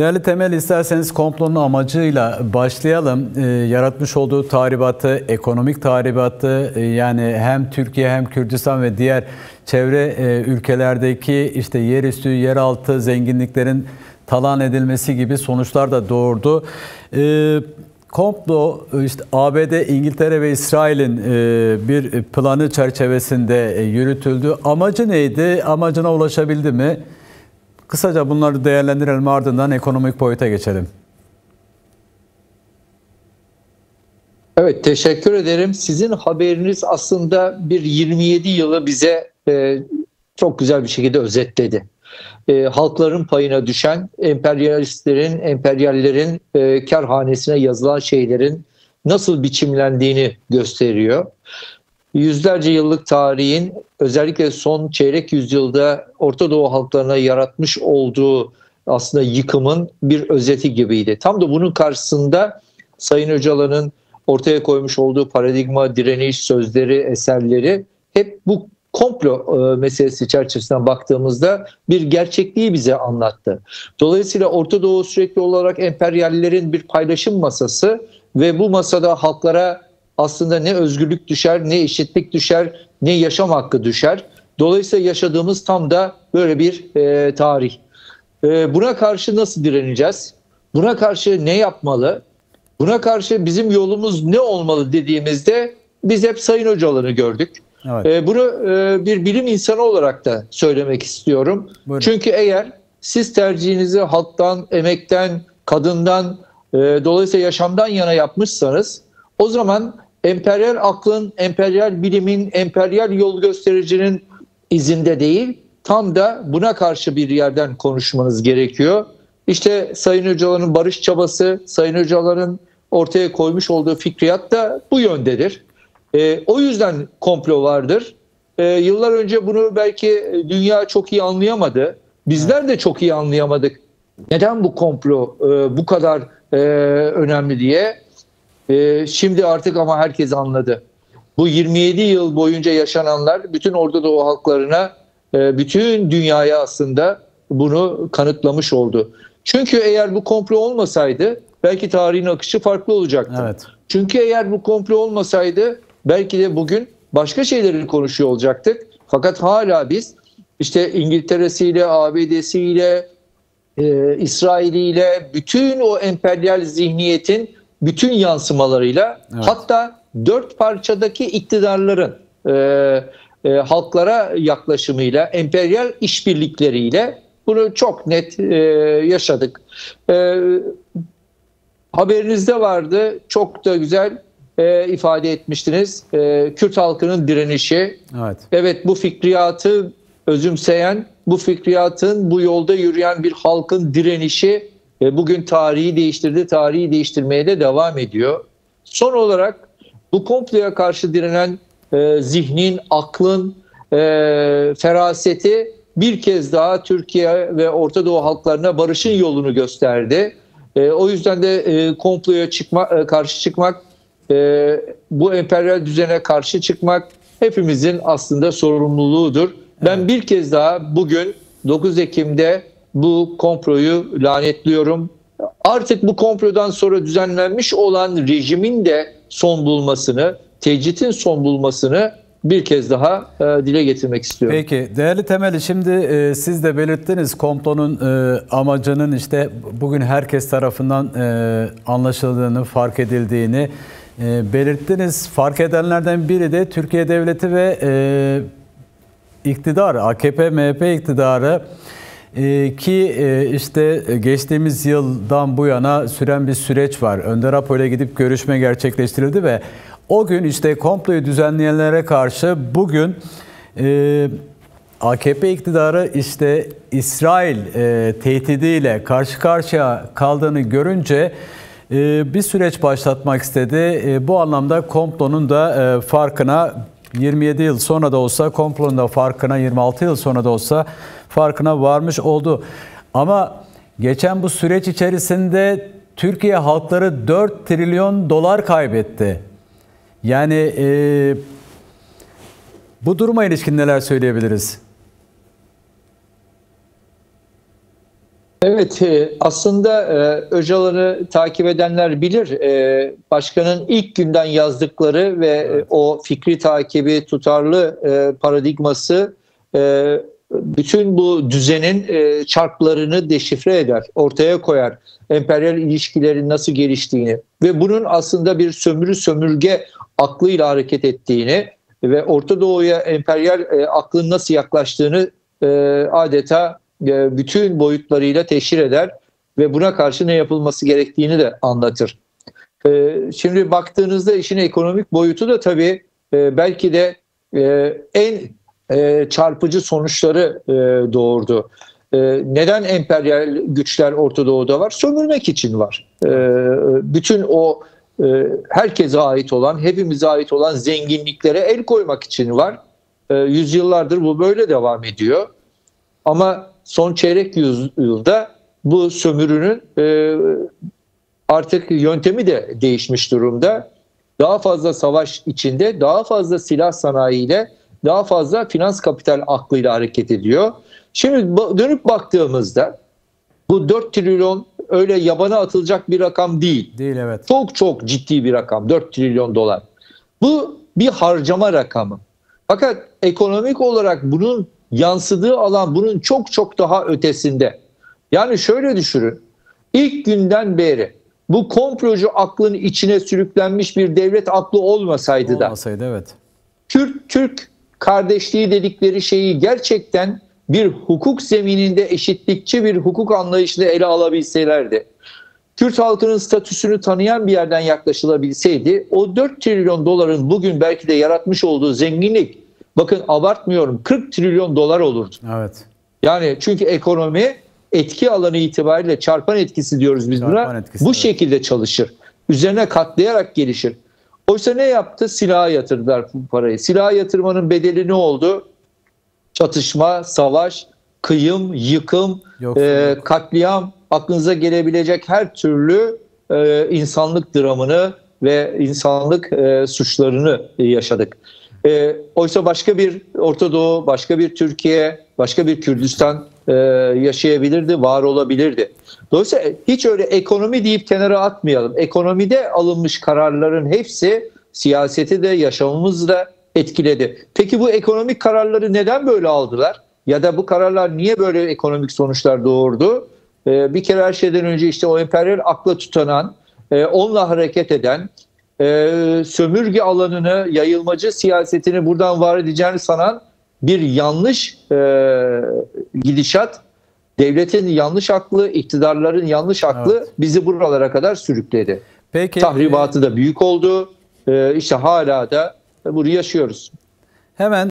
Değerli Temel, isterseniz komplonun amacıyla başlayalım. Yaratmış olduğu tahribatı, ekonomik tahribatı, yani hem Türkiye hem Kürdistan ve diğer çevre ülkelerdeki işte yerüstü, yeraltı zenginliklerin talan edilmesi gibi sonuçlar da doğurdu. Komplo işte ABD, İngiltere ve İsrail'in bir planı çerçevesinde yürütüldü. Amacı neydi? Amacına ulaşabildi mi? Kısaca bunları değerlendirelim, ardından ekonomik boyuta geçelim. Evet, teşekkür ederim. Sizin haberiniz aslında bir 27 yılı bize çok güzel bir şekilde özetledi. Halkların payına düşen emperyalistlerin, emperyallerin kârhanesine yazılan şeylerin nasıl biçimlendiğini gösteriyor. Yüzlerce yıllık tarihin özellikle son çeyrek yüzyılda Orta Doğu halklarına yaratmış olduğu aslında yıkımın bir özeti gibiydi. Tam da bunun karşısında Sayın Öcalan'ın ortaya koymuş olduğu paradigma, direniş, sözleri, eserleri hep bu komplo meselesi çerçevesinden baktığımızda bir gerçekliği bize anlattı. Dolayısıyla Orta Doğu sürekli olarak emperyallerin bir paylaşım masası ve bu masada halklara aslında ne özgürlük düşer, ne eşitlik düşer, ne yaşam hakkı düşer. Dolayısıyla yaşadığımız tam da böyle bir tarih. Buna karşı nasıl direneceğiz? Buna karşı ne yapmalı? Buna karşı bizim yolumuz ne olmalı dediğimizde biz hep Sayın Öcalan'ı gördük. Evet. Bunu bir bilim insanı olarak da söylemek istiyorum. Buyurun. Çünkü eğer siz tercihinizi halktan, emekten, kadından, dolayısıyla yaşamdan yana yapmışsanız, o zaman emperyal aklın, emperyal bilimin, emperyal yol göstericinin izinde değil, tam da buna karşı bir yerden konuşmanız gerekiyor. İşte Sayın Öcalan'ın barış çabası, Sayın Öcalan'ın ortaya koymuş olduğu fikriyat da bu yöndedir. O yüzden komplo vardır. Yıllar önce bunu belki dünya çok iyi anlayamadı. Bizler de çok iyi anlayamadık. Neden bu komplo bu kadar önemli diye. Şimdi artık ama herkes anladı. Bu 27 yıl boyunca yaşananlar bütün Orta Doğu halklarına, bütün dünyaya aslında bunu kanıtlamış oldu. Çünkü eğer bu komplo olmasaydı belki tarihin akışı farklı olacaktı. Evet. Çünkü eğer bu komplo olmasaydı belki de bugün başka şeyleri konuşuyor olacaktık. Fakat hala biz işte İngiltere'siyle, ABD'siyle, İsrail'iyle, bütün o emperyal zihniyetin bütün yansımalarıyla, evet, hatta dört parçadaki iktidarların halklara yaklaşımıyla, emperyal işbirlikleriyle bunu çok net yaşadık. Haberinizde vardı, çok da güzel ifade etmiştiniz. Kürt halkının direnişi. Evet. Evet, bu fikriyatı özümseyen, bu fikriyatın bu yolda yürüyen bir halkın direnişi bugün tarihi değiştirdi, tarihi değiştirmeye de devam ediyor. Son olarak bu komploya karşı direnen zihnin, aklın feraseti bir kez daha Türkiye ve Orta Doğu halklarına barışın yolunu gösterdi. O yüzden de komploya karşı çıkmak, bu emperyal düzene karşı çıkmak hepimizin aslında sorumluluğudur. Ben bir kez daha bugün 9 Ekim'de bu komployu lanetliyorum. Artık bu komplodan sonra düzenlenmiş olan rejimin de son bulmasını, tecritin son bulmasını bir kez daha dile getirmek istiyorum. Peki değerli Temel, şimdi siz de belirttiniz komplonun amacının işte bugün herkes tarafından anlaşıldığını, fark edildiğini belirttiniz. Fark edenlerden biri de Türkiye Devleti ve iktidar, AKP-MHP iktidarı ki işte geçtiğimiz yıldan bu yana süren bir süreç var. Önder Apo'yla gidip görüşme gerçekleştirildi ve o gün işte komployu düzenleyenlere karşı bugün AKP iktidarı işte İsrail tehdidiyle karşı karşıya kaldığını görünce bir süreç başlatmak istedi. Bu anlamda komplonun da farkına 27 yıl sonra da olsa, komplonun da farkına 26 yıl sonra da olsa farkına varmış oldu. Ama geçen bu süreç içerisinde Türkiye halkları 4 trilyon dolar kaybetti. Yani bu duruma ilişkin neler söyleyebiliriz? Evet, aslında Öcalan'ı takip edenler bilir. Başkanın ilk günden yazdıkları ve Evet. o fikri takibi, tutarlı paradigması bütün bu düzenin çarklarını deşifre eder, ortaya koyar. Emperyal ilişkilerin nasıl geliştiğini ve bunun aslında bir sömürü sömürge aklıyla hareket ettiğini ve Orta Doğu'ya emperyal aklın nasıl yaklaştığını adeta bütün boyutlarıyla teşhir eder ve buna karşı ne yapılması gerektiğini de anlatır. Şimdi baktığınızda işin ekonomik boyutu da tabii belki de en çarpıcı sonuçları doğurdu. Neden emperyal güçler Orta Doğu'da var? Sömürmek için var. Bütün o herkese ait olan, hepimize ait olan zenginliklere el koymak için var. Yüzyıllardır bu böyle devam ediyor. Ama son çeyrek yüzyılda bu sömürünün artık yöntemi de değişmiş durumda. Daha fazla savaş içinde, daha fazla silah sanayiyle, daha fazla finans kapital aklıyla hareket ediyor. Şimdi dönüp baktığımızda bu 4 trilyon öyle yabana atılacak bir rakam değil. Değil, evet. Çok çok ciddi bir rakam, 4 trilyon dolar. Bu bir harcama rakamı. Fakat ekonomik olarak bunun yansıdığı alan bunun çok çok daha ötesinde. Yani şöyle düşünün. İlk günden beri bu komplocu aklın içine sürüklenmiş bir devlet aklı olmasaydı da Evet. Türk kardeşliği dedikleri şeyi gerçekten bir hukuk zemininde eşitlikçi bir hukuk anlayışını ele alabilselerdi, Kürt halkının statüsünü tanıyan bir yerden yaklaşılabilseydi, o 4 trilyon doların bugün belki de yaratmış olduğu zenginlik, bakın abartmıyorum, 40 trilyon dolar olurdu. Evet. Yani çünkü ekonomi etki alanı itibariyle çarpan etkisi diyoruz biz buna. Etkisi, bu şekilde çalışır. Üzerine katlayarak gelişir. Oysa ne yaptı? Silaha yatırdılar bu parayı. Silaha yatırmanın bedeli ne oldu? Çatışma, savaş, kıyım, yıkım, katliam, aklınıza gelebilecek her türlü insanlık dramını ve insanlık suçlarını yaşadık. Oysa başka bir Orta Doğu, başka bir Türkiye, başka bir Kürdistan yaşayabilirdi, var olabilirdi. Dolayısıyla hiç öyle ekonomi deyip kenara atmayalım. Ekonomide alınmış kararların hepsi siyaseti de yaşamımızı da etkiledi. Peki bu ekonomik kararları neden böyle aldılar? Ya da bu kararlar niye böyle ekonomik sonuçlar doğurdu? Bir kere her şeyden önce işte o emperyal akla tutanan, onunla hareket eden, sömürge alanını, yayılmacı siyasetini buradan var edeceğini sanan bir yanlış gidişat, devletin yanlış aklı, iktidarların yanlış aklı bizi buralara kadar sürükledi. Peki, tahribatı da büyük oldu. İşte hala da bunu yaşıyoruz. Hemen